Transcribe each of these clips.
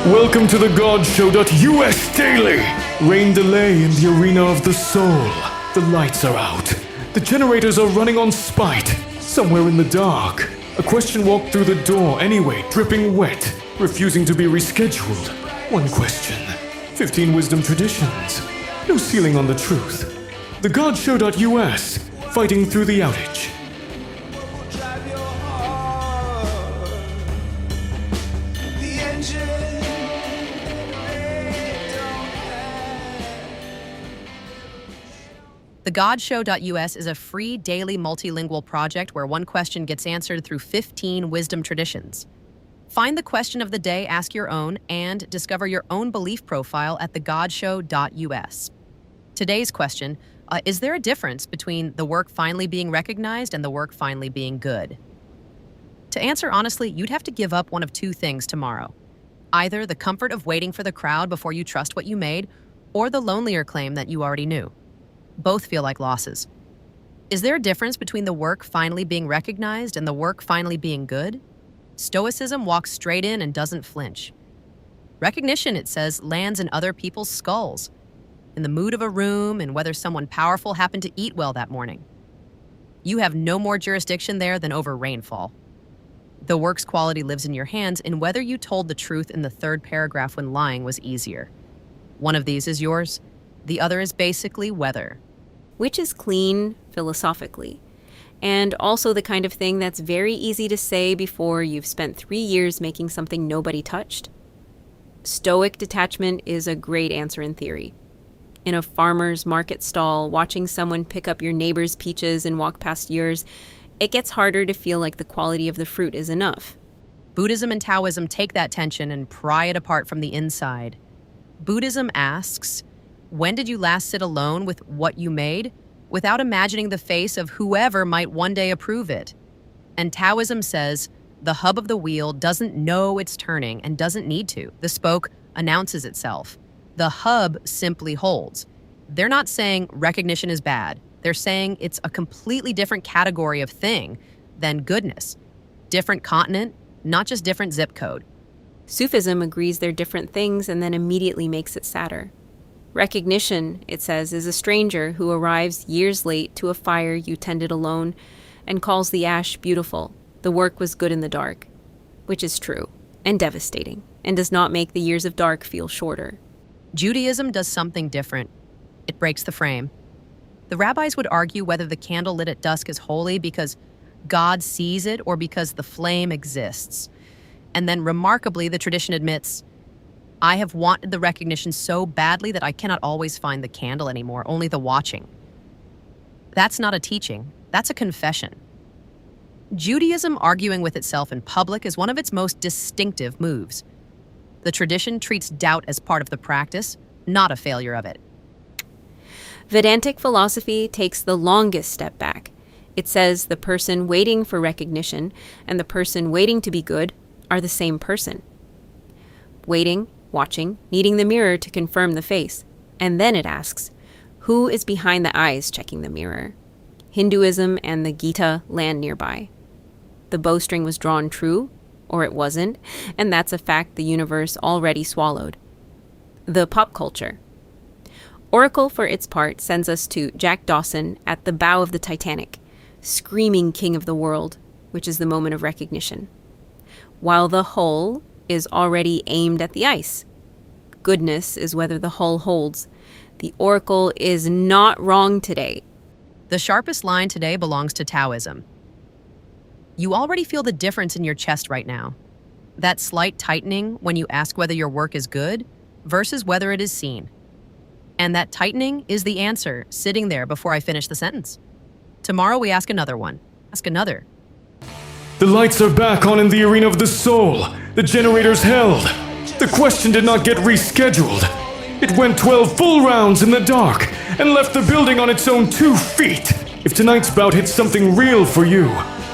Welcome to the GodShow.us Daily. Rain delay in the arena of the soul. The lights are out. The generators are running on spite. Somewhere in the dark. A question walked through the door anyway, dripping wet, refusing to be rescheduled. One question. 15 wisdom traditions. No ceiling on the truth. The GodShow.us, fighting through the outage. The GodShow.us is a free daily multilingual project where one question gets answered through 15 wisdom traditions. Find the question of the day, ask your own, and discover your own belief profile at thegodshow.us. Today's question, is there a difference between the work finally being recognized and the work finally being good? To answer honestly, you'd have to give up one of two things tomorrow. Either the comfort of waiting for the crowd before you trust what you made, or the lonelier claim that you already knew. Both feel like losses. Is there a difference between the work finally being recognized and the work finally being good? Stoicism walks straight in and doesn't flinch. Recognition, it says, lands in other people's skulls, in the mood of a room and whether someone powerful happened to eat well that morning. You have no more jurisdiction there than over rainfall. The work's quality lives in your hands in whether you told the truth in the third paragraph when lying was easier. One of these is yours. The other is basically weather. Which is clean philosophically, and also the kind of thing that's very easy to say before you've spent 3 years making something nobody touched. Stoic detachment is a great answer in theory. In a farmer's market stall, watching someone pick up your neighbor's peaches and walk past yours, it gets harder to feel like the quality of the fruit is enough. Buddhism and Taoism take that tension and pry it apart from the inside. Buddhism asks, when did you last sit alone with what you made, without imagining the face of whoever might one day approve it? And Taoism says, the hub of the wheel doesn't know it's turning and doesn't need to. The spoke announces itself. The hub simply holds. They're not saying recognition is bad. They're saying it's a completely different category of thing than goodness. Different continent, not just different zip code. Sufism agrees they're different things and then immediately makes it sadder. Recognition, it says, is a stranger who arrives years late to a fire you tended alone and calls the ash beautiful. The work was good in the dark, which is true and devastating and does not make the years of dark feel shorter. Judaism does something different. It breaks the frame. The rabbis would argue whether the candle lit at dusk is holy because God sees it or because the flame exists. And then remarkably, the tradition admits, I have wanted the recognition so badly that I cannot always find the candle anymore, only the watching. That's not a teaching, that's a confession. Judaism arguing with itself in public is one of its most distinctive moves. The tradition treats doubt as part of the practice, not a failure of it. Vedantic philosophy takes the longest step back. It says the person waiting for recognition and the person waiting to be good are the same person. Waiting, watching, needing the mirror to confirm the face. And then it asks, who is behind the eyes checking the mirror? Hinduism and the Gita land nearby. The bowstring was drawn true, or it wasn't, and that's a fact the universe already swallowed. The pop culture. Oracle, for its part, sends us to Jack Dawson at the bow of the Titanic, screaming king of the world, which is the moment of recognition. While the hull is already aimed at the ice. Goodness is whether the hull holds. The oracle is not wrong today. The sharpest line today belongs to Taoism. You already feel the difference in your chest right now. That slight tightening when you ask whether your work is good versus whether it is seen. And that tightening is the answer sitting there before I finish the sentence. Tomorrow we ask another one. Ask another. The lights are back on in the arena of the soul. The generators held. The question did not get rescheduled. It went 12 full rounds in the dark and left the building on its own 2 feet. If tonight's bout hits something real for you,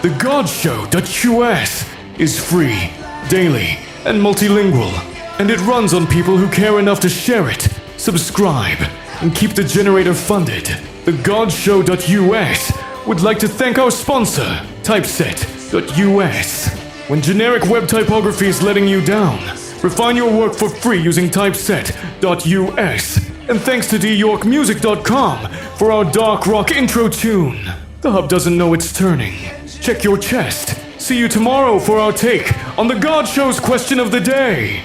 the GodShow.us is free, daily, and multilingual. And it runs on people who care enough to share it, subscribe, and keep the generator funded. The GodShow.us would like to thank our sponsor, Typeset.us. When generic web typography is letting you down, Refine your work for free using typeset.us. And thanks to dyorkmusic.com for our dark rock intro tune. The hub doesn't know it's turning. Check your chest. See you tomorrow for our take on the God Show's question of the day.